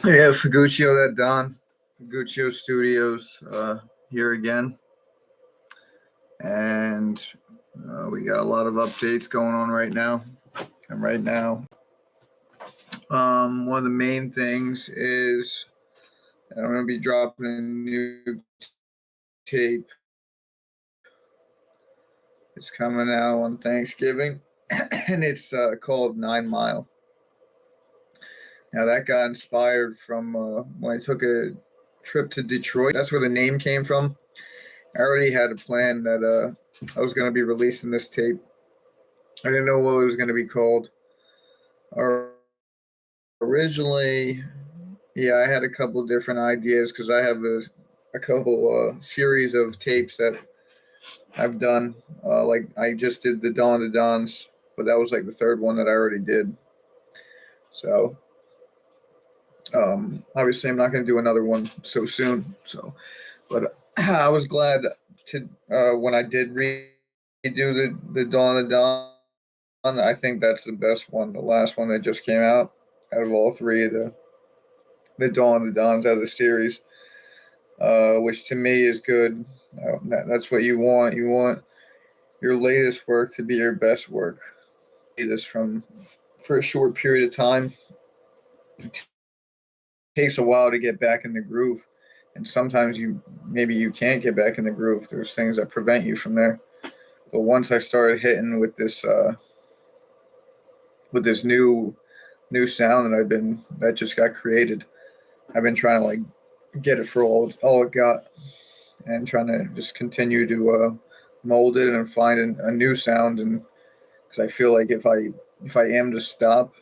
Yeah, FiguccioDatDoN, FiguccioStudios here again, and we got a lot of updates going on right now. And right now, one of the main things is that I'm going to be dropping a new tape. It's coming out on Thanksgiving, and it's called 9 Mile. Now that got inspired from when I took a trip to Detroit. That's where the name came from. I already had a plan that I was going to be releasing this tape. I didn't know what it was going to be called. Originally, yeah, I had a couple different ideas because I have a couple series of tapes that I've done. Like I just did the Dawn of the Dons, but that was like the third one that I already did. So obviously, I'm not going to do another one so soon. So, but I was glad to when I did redo the Dawn of the Dawn. I think that's the best one, the last one that just came out of all three of the Dawn of the Dons out of the series, which to me is good. That's what you want. You want your latest work to be your best work. This from for a short period of time. It takes a while to get back in the groove, and sometimes maybe you can't get back in the groove. There's things that prevent you from there. But once I started hitting with this new sound that just got created, I've been trying to like get it for all it got, and trying to just continue to mold it and find a new sound. And because I feel like if I am to stop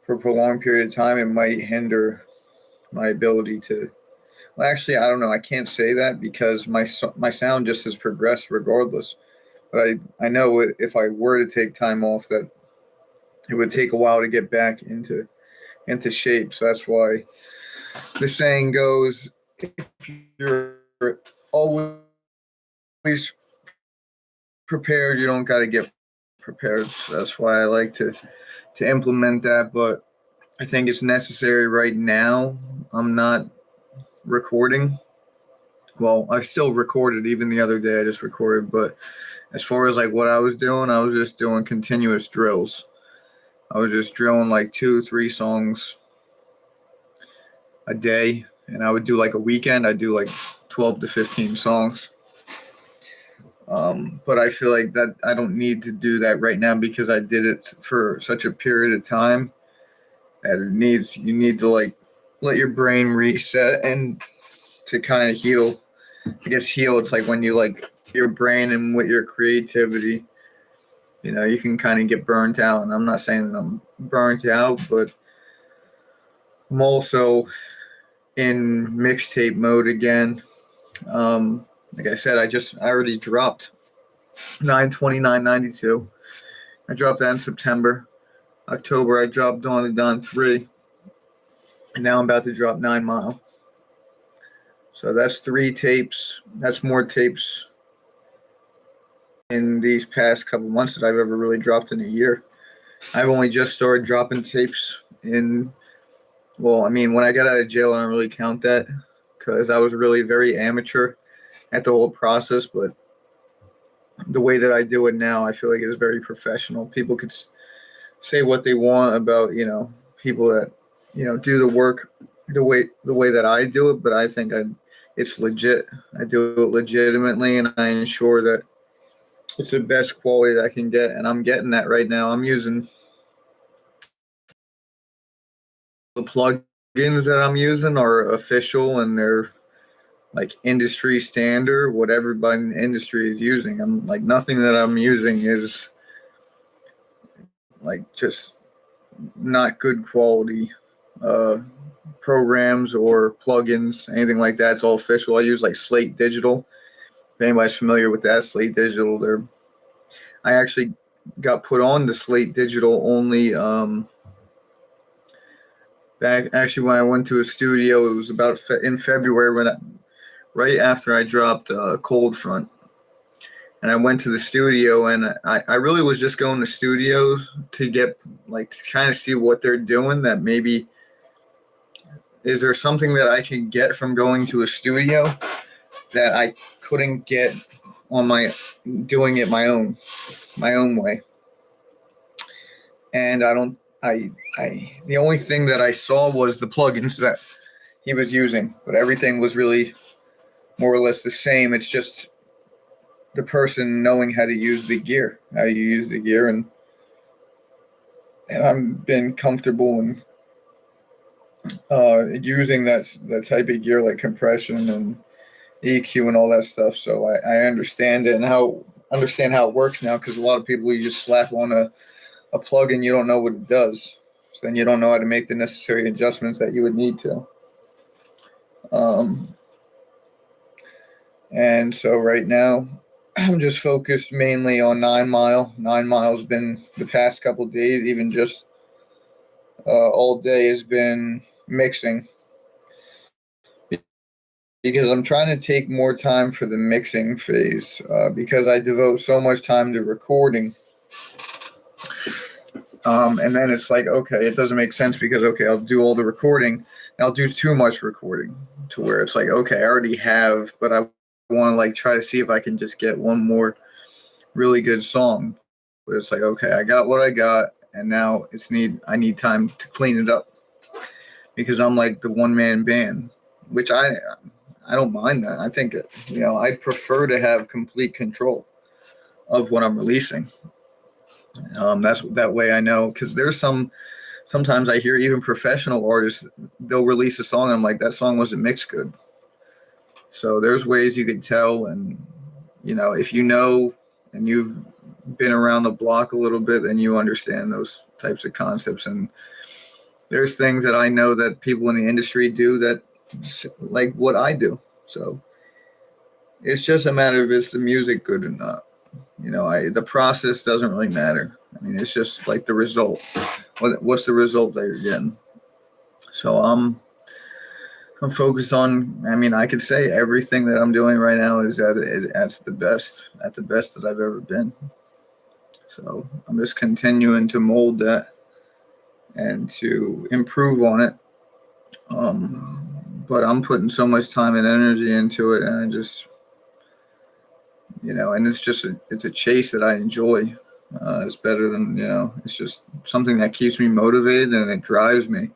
for a prolonged period of time, it might hinder my ability to. Well, actually, I don't know. I can't say that because my sound just has progressed regardless. But I know if I were to take time off, that it would take a while to get back into shape. So that's why the saying goes, if you're always prepared, you don't got to get prepared. So that's why I like to implement that. But I think it's necessary right now. I'm not recording. Well, I still recorded. Even the other day I just recorded. But as far as like what I was just doing continuous drills. I was just drilling like 2-3 songs a day, and I would do like a weekend. I'd do like 12 to 15 songs. But I feel like that I don't need to do that right now because I did it for such a period of time that you need to like let your brain reset and to kind of heal. I guess heal. It's like when you like your brain and with your creativity, you can kind of get burnt out. And I'm not saying that I'm burnt out, but I'm also in mixtape mode again. Like I said, I already dropped 9/29/92. I dropped that in September. October, I dropped Dawn of Dawn 3. And now I'm about to drop 9 Mile. So that's 3 tapes. That's more tapes in these past couple months that I've ever really dropped in a year. I've only just started dropping tapes well, I mean, when I got out of jail, I don't really count that because I was really very amateur at the whole process. But the way that I do it now, I feel like it is very professional. People could say what they want about, people that, do the work the way that I do it. But I think it's legit. I do it legitimately, and I ensure that it's the best quality that I can get. And I'm getting that right now. I'm using the plugins that I'm using are official and they're like industry standard, what everybody in the industry is using. I'm like nothing that I'm using is like just not good quality programs or plugins, anything like that. It's all official. I use like Slate Digital. If anybody's familiar with that, Slate Digital, I actually got put on the Slate Digital only back actually when I went to a studio. It was about in February right after I dropped Cold Front. And I went to the studio, and I really was just going to studios to get, like, to kind of see what they're doing, that maybe is there something that I can get from going to a studio that I couldn't get on my doing it my own way? And I the only thing that I saw was the plugins that he was using, but everything was really more or less the same. It's just the person knowing how to use the gear, and I've been comfortable in using that type of gear like compression and EQ and all that stuff. So I understand it and understand how it works now, because a lot of people, you just slap on a plug and you don't know what it does. So then you don't know how to make the necessary adjustments that you would need to. And so right now, I'm just focused mainly on 9 Mile. 9 Mile's been the past couple days, even just all day, has been mixing, because I'm trying to take more time for the mixing phase, because I devote so much time to recording. And then it's like, okay, it doesn't make sense, because, okay, I'll do all the recording, and I'll do too much recording to where it's like, okay, I already have, but I want to like try to see if I can just get one more really good song. But it's like, okay, I got what I got, and now I need time to clean it up, because I'm like the one man band, which I don't mind that. I think I'd prefer to have complete control of what I'm releasing. That's that way I know, because sometimes I hear even professional artists, they'll release a song and I'm like, that song wasn't mixed good. So there's ways you could tell, and if you know and you've been around the block a little bit, then you understand those types of concepts. And there's things that I know that people in the industry do that like what I do. So it's just a matter of, is the music good or not? The process doesn't really matter. I mean, it's just like the result. What's the result that you're getting? So I'm focused on. I mean, I could say everything that I'm doing right now is at the best that I've ever been. So I'm just continuing to mold that and to improve on it. But I'm putting so much time and energy into it, and I just, and it's a chase that I enjoy. It's better than, it's just something that keeps me motivated, and it drives me.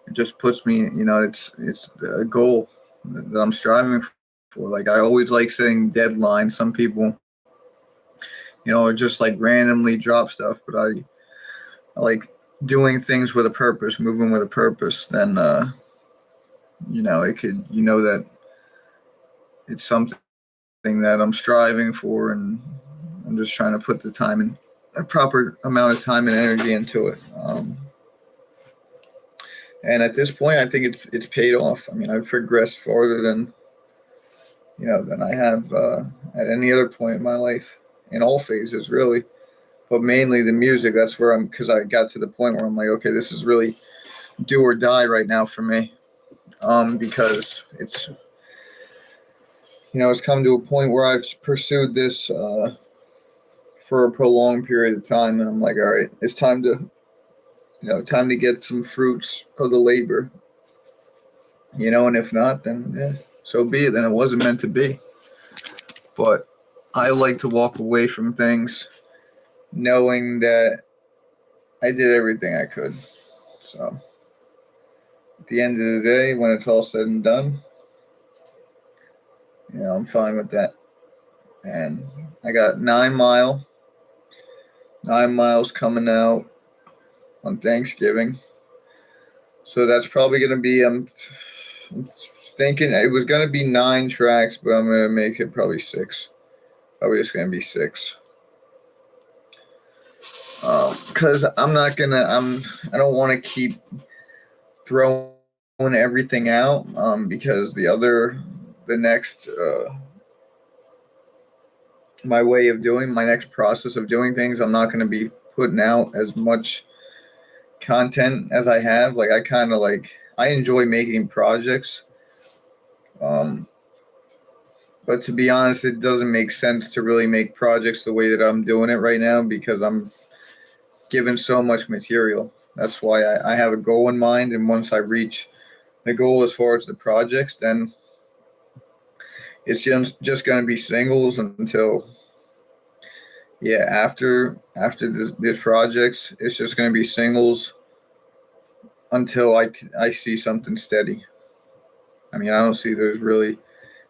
It just puts me, it's a goal that I'm striving for. Like, I always like setting deadlines. Some people, just like randomly drop stuff, but I like doing things with a purpose, moving with a purpose. Then, that it's something that I'm striving for, and I'm just trying to put the time in, a proper amount of time and energy into it. And at this point, I think it's paid off. I mean, I've progressed farther than I have at any other point in my life, in all phases, really. But mainly the music. That's where because I got to the point where I'm like, okay, this is really do or die right now for me. Because it's come to a point where I've pursued this for a prolonged period of time, and I'm like, all right, it's time to get some fruits of the labor. And if not, then so be it. Then it wasn't meant to be. But I like to walk away from things knowing that I did everything I could. So at the end of the day, when it's all said and done, I'm fine with that. And I got 9 Mile. 9 Mile's coming out on Thanksgiving. So that's probably going to be, I'm thinking it was going to be 9 tracks, but I'm going to make it probably 6. Probably just going to be 6. Because I don't want to keep throwing everything out, because the next, my next process of doing things, I'm not going to be putting out as much content as I have. Like, I enjoy making projects. But to be honest, it doesn't make sense to really make projects the way that I'm doing it right now, because I'm given so much material. That's why I have a goal in mind, and once I reach the goal as far as the projects, then it's just going to be singles until, yeah, after the projects, it's just going to be singles until I see something steady. I mean, I don't see there's really,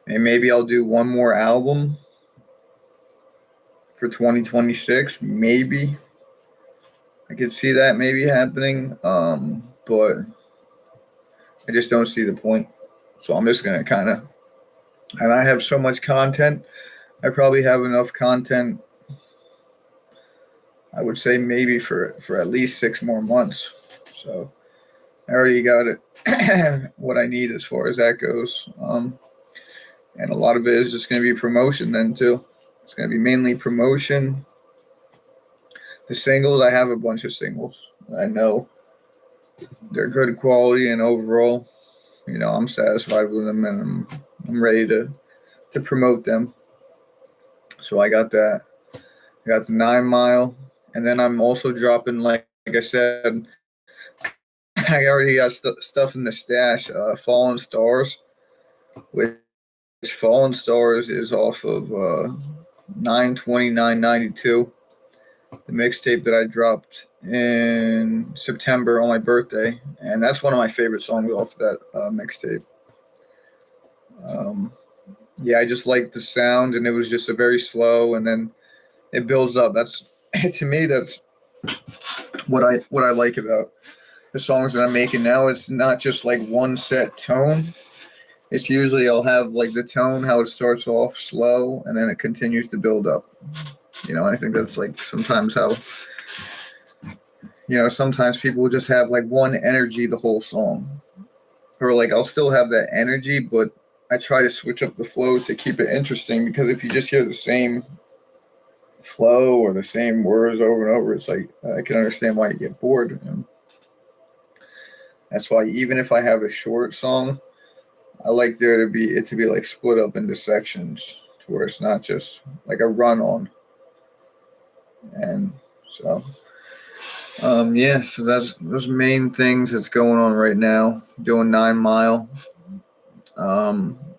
and maybe I'll do one more album for 2026. Maybe I could see that maybe happening, but I just don't see the point. So I'm just gonna kind of, and I have so much content. I probably have enough content. I would say maybe for at least 6 more months. So I already got it what I need as far as that goes. And a lot of it is just going to be promotion then too. It's going to be mainly promotion. The singles, I have a bunch of singles. I know they're good quality and overall, I'm satisfied with them and I'm ready to promote them. So I got that. I got the 9 Mile, and then I'm also dropping, like I said, I already got stuff in the stash. Fallen Stars, which Fallen Stars is off of 9/29/92, the mixtape that I dropped in September on my birthday, and that's one of my favorite songs off that mixtape. Yeah, I just like the sound, and it was just a very slow, and then it builds up. That's to me, that's what I like about the songs that I'm making now. It's not just like one set tone. It's usually I'll have like the tone, how it starts off slow, and then it continues to build up. I think that's like sometimes how, sometimes people will just have like one energy the whole song. Or like I'll still have that energy, but I try to switch up the flows to keep it interesting, because if you just hear the same flow or the same words over and over, it's like I can understand why you get bored. And that's why even if I have a short song, I like it to be like split up into sections to where it's not just like a run on. And so yeah, so that's those main things that's going on right now. Doing 9 Mile.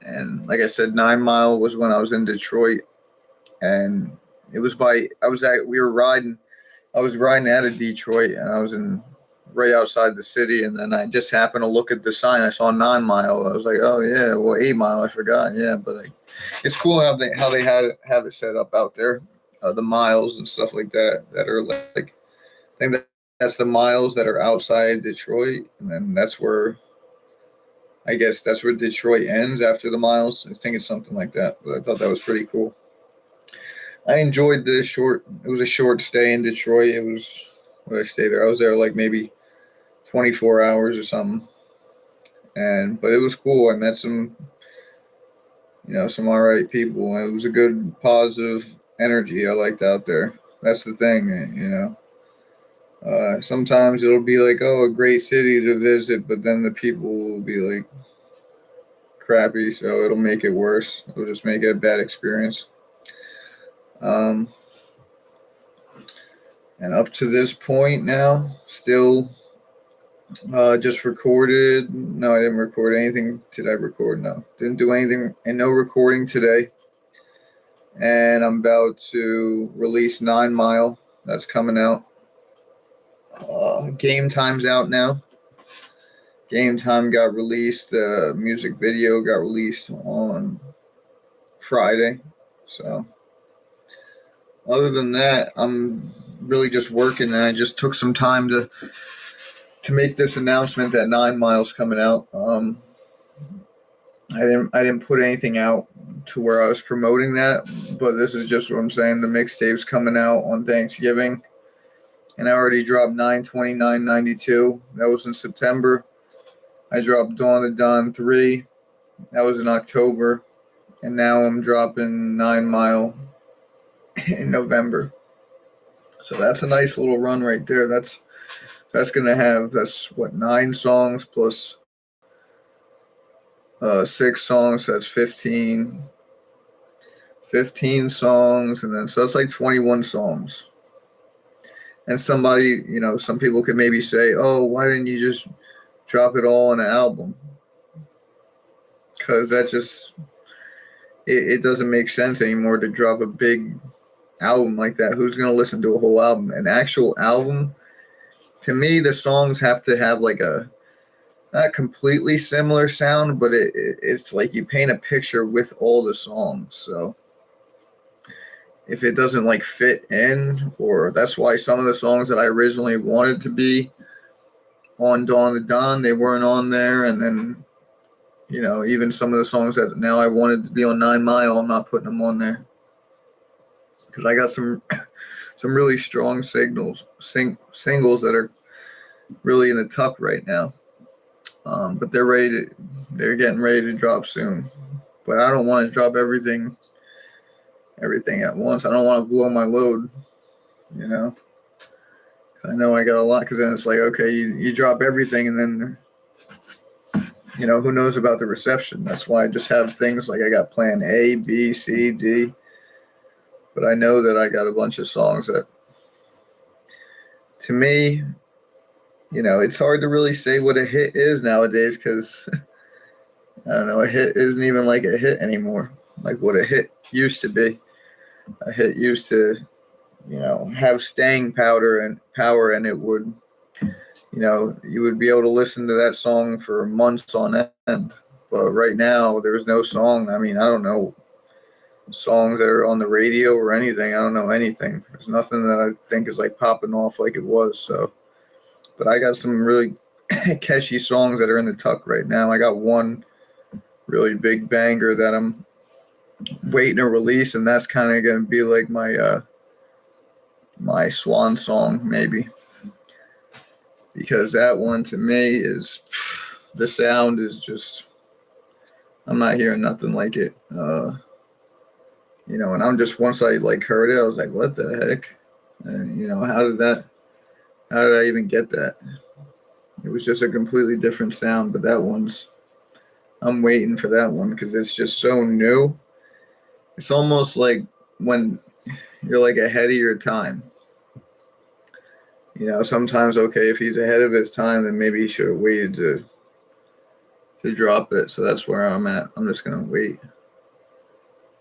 And like I said, 9 Mile was when I was in Detroit, and it was I was riding out of Detroit, and I was in right outside the city, and then I just happened to look at the sign. I saw 9 Mile. I was like, oh yeah, well 8 Mile, I forgot. Yeah, but it's cool how they have it set up out there, the miles and stuff like that are like, I think that's the miles that are outside Detroit, and then I guess that's where Detroit ends after the miles. I think it's something like that, but I thought that was pretty cool. I enjoyed it was a short stay in Detroit. It was, what did I stay there? I was there like maybe 24 hours or something. But it was cool. I met some all right people. It was a good positive energy I liked out there. That's the thing. Sometimes it'll be like, oh, a great city to visit, but then the people will be like crappy, so it'll make it worse. It'll just make it a bad experience. Um, and up to this point now, still just recorded. No, I didn't record anything. Did I record? No, didn't do anything, and no recording today. And I'm about to release 9 Mile. That's coming out. Game Time's out now. Game Time got released. The music video got released on Friday. So, other than that, I'm really just working, and I just took some time to make this announcement that 9 Mile's coming out. I didn't put anything out to where I was promoting that, but this is just what I'm saying. The mixtape's coming out on Thanksgiving, and I already dropped 9/29/92. That was in September. I dropped Dawn of Dawn 3. That was in October, and now I'm dropping 9 Mile in November. So that's a nice little run right there. That's gonna have, that's what, 9 songs plus 6 songs. So that's 15 songs, and then so it's like 21 songs. And some people could maybe say, oh, why didn't you just drop it all on an album? because that just it doesn't make sense anymore to drop a big album like that. Who's gonna listen to a whole album? An actual album, to me, the songs have to have like a not completely similar sound, but it's like you paint a picture with all the songs. So if it doesn't like fit in, or that's why some of the songs that I originally wanted to be on Dawn of the Dawn, they weren't on there, and then even some of the songs that now I wanted to be on 9 Mile, I'm not putting them on there because I got some some really strong singles that are really in the tuck right now. But they're getting ready to drop soon. But I don't want to drop everything at once. I don't want to blow my load, you know. I know I got a lot because then it's like, okay, you drop everything and then, who knows about the reception. That's why I just have things like I got plan A, B, C, D. But I know that I got a bunch of songs that, to me, it's hard to really say what a hit is nowadays because, I don't know, a hit isn't even like a hit anymore, like what a hit used to be. A hit used to, have staying power, and it would, you would be able to listen to that song for months on end. But right now, there's no song. I mean, I don't know songs that are on the radio or anything. I don't know anything. There's nothing that I think is like popping off like it was. So, but I got some really catchy songs that are in the tuck right now. I got one really big banger that I'm waiting to release, and that's kind of going to be like my swan song maybe, because that one to me is the sound is just, I'm not hearing nothing like it. And I'm just, once I like heard it, I was like, what the heck? And how did I even get that? It was just a completely different sound, but I'm waiting for that one because it's just so new. It's almost like when you're like ahead of your time. Sometimes, okay, if he's ahead of his time, then maybe he should have waited to drop it. So that's where I'm at. I'm just gonna wait.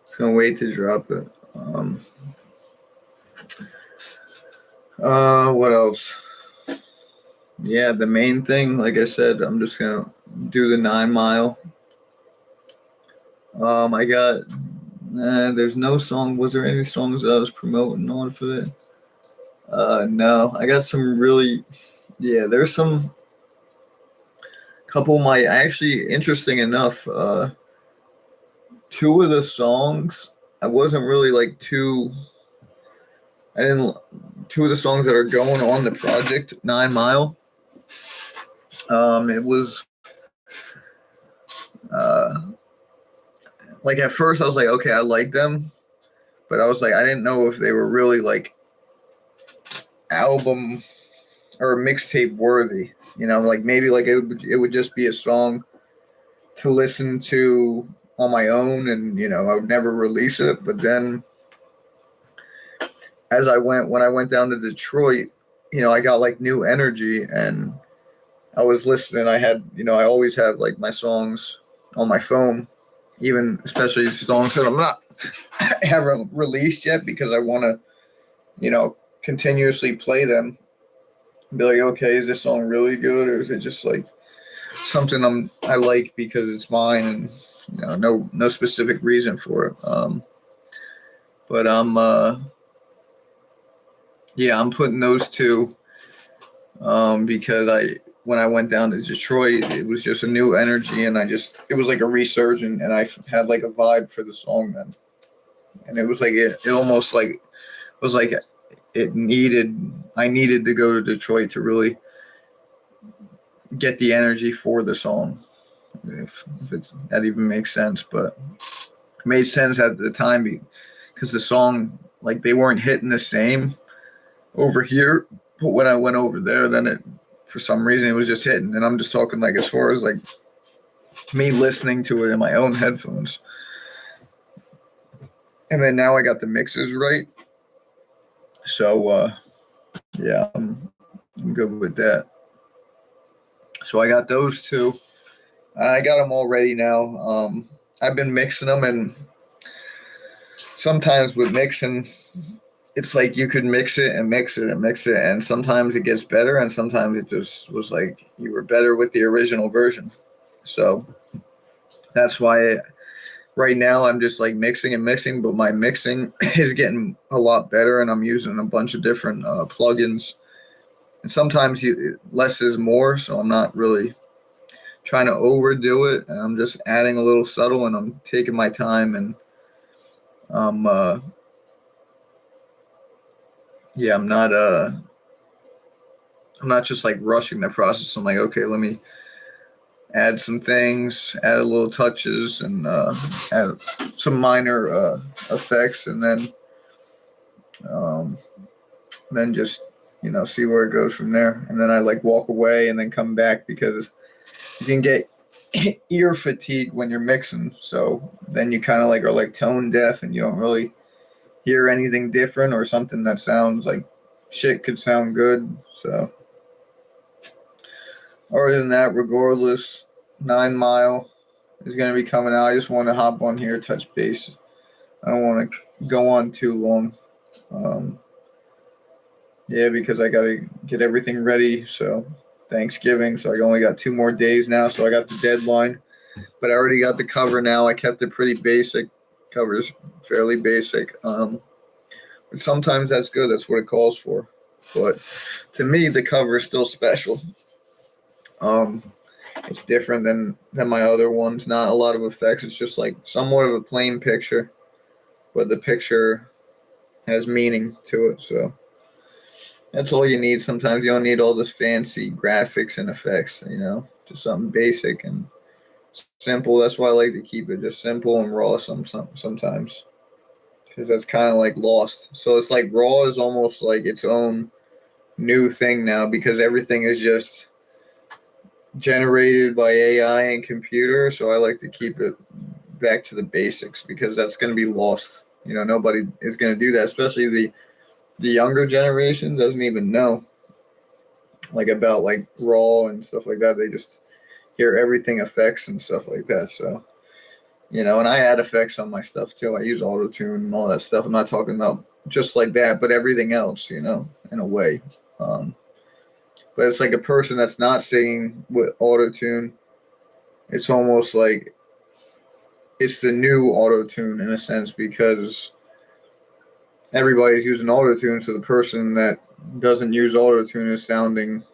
Just gonna wait to drop it. What else? Yeah, the main thing, like I said, I'm just gonna do the 9 Mile. I got. There's no song. Was there any songs that I was promoting on for it? No, I got some really. Yeah, there's some. Couple of my actually interesting enough. Two of the songs I wasn't really like too. I didn't. Two of the songs that are going on the project 9 Mile. It was. Like at first I was like, okay, I like them, but I was like, I didn't know if they were really like album or mixtape worthy. Like maybe like it would just be a song to listen to on my own, and I would never release it. But then when I went down to Detroit, I got like new energy, and I was listening. I had, I always have like my songs on my phone, even especially songs that I'm not haven't released yet, because I want to, continuously play them. Be like, okay, is this song really good, or is it just like something I like because it's mine, and no specific reason for it. But I'm putting those two because when I went down to Detroit, it was just a new energy, and it was like a resurgence, and I had like a vibe for the song then, and it was like it almost like was like I needed to go to Detroit to really get the energy for the song, if that even makes sense. But it made sense at the time because the song, like, they weren't hitting the same over here, but when I went over there, then for some reason it was just hitting. And I'm just talking like as far as like me listening to it in my own headphones. And then now I got the mixes right, so yeah, I'm good with that. So I got those two. I got them all ready now. I've been mixing them, and sometimes with mixing, it's like you could mix it and mix it and mix it, and sometimes it gets better, and sometimes it just was like you were better with the original version. So that's why right now I'm just like mixing and mixing, but my mixing is getting a lot better, and I'm using a bunch of different plugins. And sometimes less is more, so I'm not really trying to overdo it, and I'm just adding a little subtle, and I'm taking my time, and I'm yeah, I'm not just like rushing the process. I'm like, okay, let me add some things, add a little touches, and add some minor effects, and um, then just see where it goes from there. And then I like walk away and then come back, because you can get ear fatigue when you're mixing. So then you kind of like are like tone deaf, and you don't really hear anything different, or something that sounds like shit could sound good. So other than that, regardless, 9 Mile is going to be coming out. I just want to hop on here, touch base. I don't want to go on too long. Um, yeah, because I got to get everything ready. So Thanksgiving. So I only got 2 more days now. So I got the deadline, but I already got the cover now. I kept it pretty basic. Cover's fairly basic. But sometimes that's good. That's what it calls for. But to me, the cover is still special. Um, it's different than my other ones. Not a lot of effects. It's just like somewhat of a plain picture, but the picture has meaning to it. So that's all you need. Sometimes you don't need all this fancy graphics and effects. Just something basic and simple. That's why I like to keep it just simple and raw. Sometimes, because that's kind of like lost. So it's like raw is almost like its own new thing now, because everything is just generated by AI and computer. So I like to keep it back to the basics, because that's going to be lost. Nobody is going to do that, especially the younger generation doesn't even know like about like raw and stuff like that. They just hear everything effects and stuff like that. So and I add effects on my stuff too. I use auto tune and all that stuff. I'm not talking about just like that, but everything else, in a way. But it's like a person that's not singing with auto tune. It's almost like it's the new auto tune in a sense, because everybody's using auto tune. So the person that doesn't use auto tune is sounding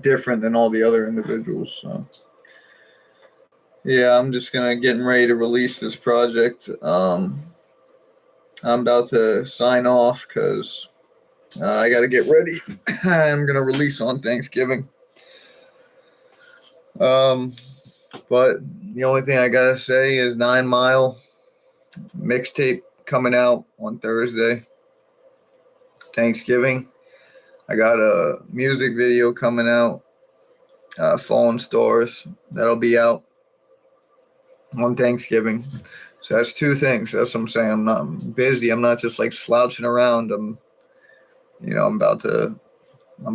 different than all the other individuals. So yeah, I'm just getting ready to release this project. I'm about to sign off, because I got to get ready. I'm gonna release on Thanksgiving. But the only thing I gotta say is 9 Mile mixtape coming out on Thursday, Thanksgiving. I got a music video coming out, Fallen Stars, that'll be out on Thanksgiving. So that's two things. That's what I'm saying. I'm busy. I'm not just like slouching around. I'm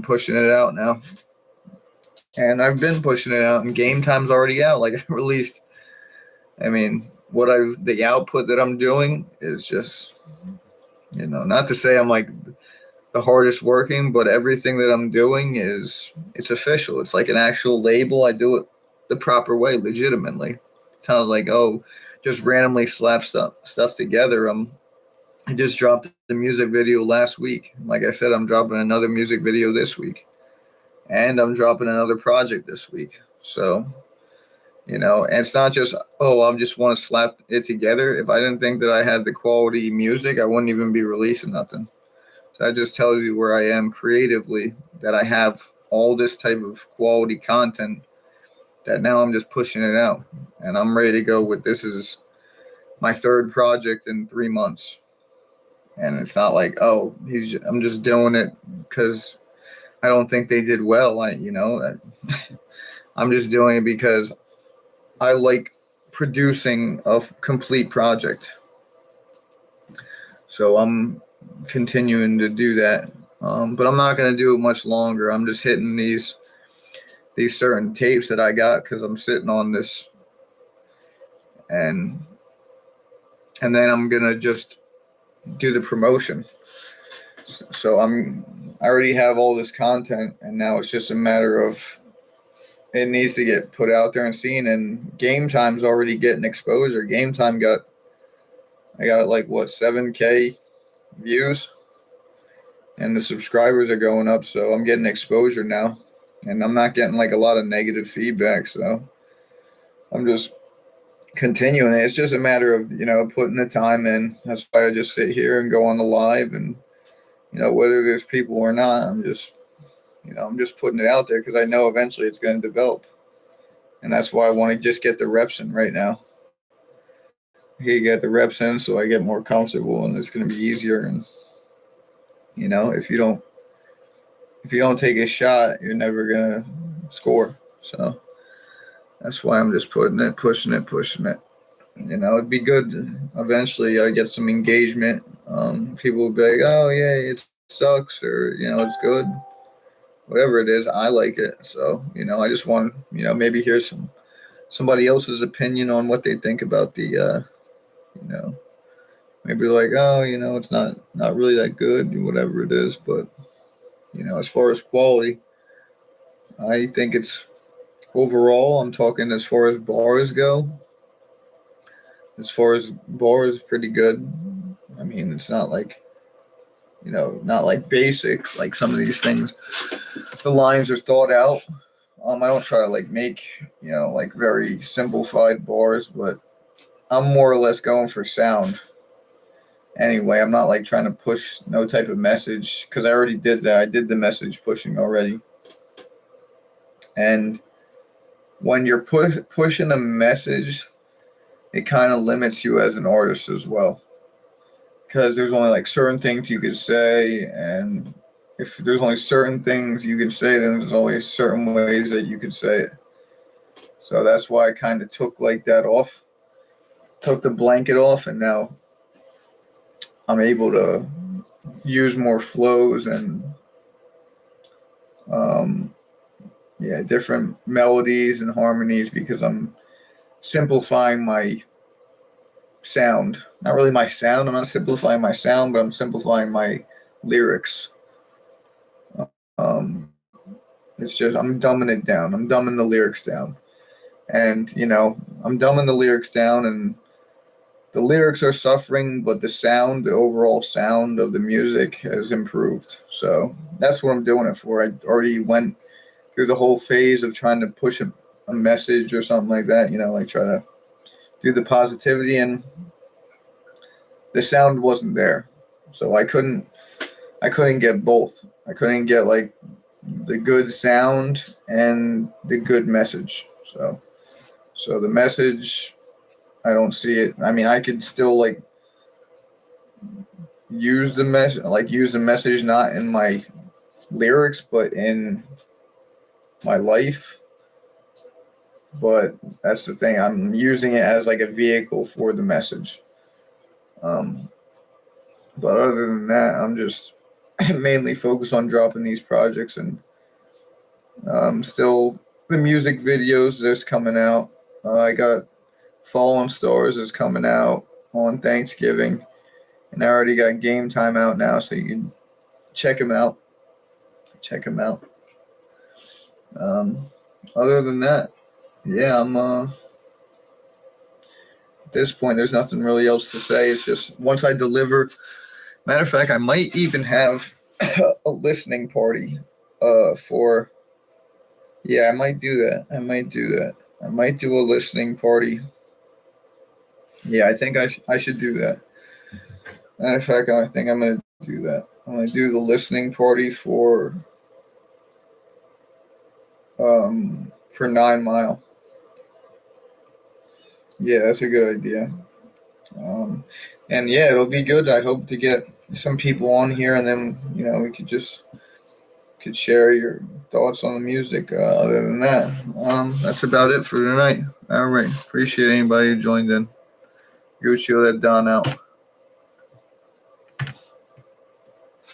pushing it out now. And I've been pushing it out, and Game Time's already out. Like I released, I mean, the output that I'm doing is just, not to say I'm like the hardest working, but everything that I'm doing it's official. It's like an actual label. I do it the proper way, legitimately. It's not like, oh, just randomly slap stuff together. I just dropped the music video last week. Like I said, I'm dropping another music video this week, and I'm dropping another project this week. So, and it's not just, oh, I just want to slap it together. If I didn't think that I had the quality music, I wouldn't even be releasing nothing. So that just tells you where I am creatively, that I have all this type of quality content, that now I'm just pushing it out, and I'm ready to go with this is my third project in 3 months. And it's not like, oh, I'm just doing it because I don't think they did well. I'm just doing it because I like producing a complete project. So I'm continuing to do that. But I'm not going to do it much longer. I'm just hitting these these certain tapes that I got because I'm sitting on this, and then I'm gonna just do the promotion. So I already have all this content, and now it's just a matter of it needs to get put out there and seen. And Game Time's already getting exposure. Game Time I got it like what 7K views, and the subscribers are going up. So I'm getting exposure now, and I'm not getting like a lot of negative feedback. So I'm just continuing it. It's just a matter of putting the time in. That's why I just sit here and go on the live, and whether there's people or not, I'm just putting it out there because I know eventually it's going to develop. And that's why I want to just get the reps in right now. He get the reps in so I get more comfortable, and it's going to be easier. And if you don't take a shot, you're never going to score. So that's why I'm just pushing it. It'd be good eventually I get some engagement. People will be like, oh yeah, it sucks, or it's good, whatever it is. I like it. So I just want maybe hear somebody else's opinion on what they think about the maybe like, oh, it's not really that good, whatever it is. But as far as quality, I think it's overall, I'm talking as far as bars go. As far as bars, pretty good. I mean, it's not like not like basic, like some of these things. The lines are thought out. I don't try to like make, like very simplified bars, but I'm more or less going for sound. Anyway, I'm not like trying to push no type of message because I already did that. I did the message pushing already. And when you're pushing a message, it kind of limits you as an artist as well. Because there's only like certain things you could say, and if there's only certain things you can say, then there's only certain ways that you could say it. So that's why I kind of took like that off, took the blanket off, and now I'm able to use more flows and different melodies and harmonies because I'm simplifying my sound. Not really my sound. I'm not simplifying my sound, but I'm simplifying my lyrics. It's just I'm dumbing it down. I'm dumbing the lyrics down, and I'm dumbing the lyrics down, and the lyrics are suffering, but the overall sound of the music has improved. So that's what I'm doing it for. I already went through the whole phase of trying to push a message or something like that. Like try to do the positivity, and the sound wasn't there, so I couldn't get both. I couldn't get like the good sound and the good message. So the message, I don't see it. I mean, I could still like use the message not in my lyrics, but in my life. But that's the thing. I'm using it as like a vehicle for the message. But other than that, I'm just mainly focused on dropping these projects, and still the music videos that's coming out. I got Fallen Stars is coming out on Thanksgiving, and I already got Game Time out now, so you can check them out. Other than that, yeah, I'm at this point, there's nothing really else to say. It's just once I deliver. Matter of fact, I might even have a listening party for. Yeah, I might do that. I might do a listening party. Yeah, I think I should do that. Matter of fact, I think I'm going to do that. I'm going to do the listening party for 9 Mile. Yeah, that's a good idea. And yeah, it'll be good. I hope to get some people on here, and then we could share your thoughts on the music. Other than that, that's about it for tonight. All right, appreciate anybody who joined in. FiguccioDatDoN out.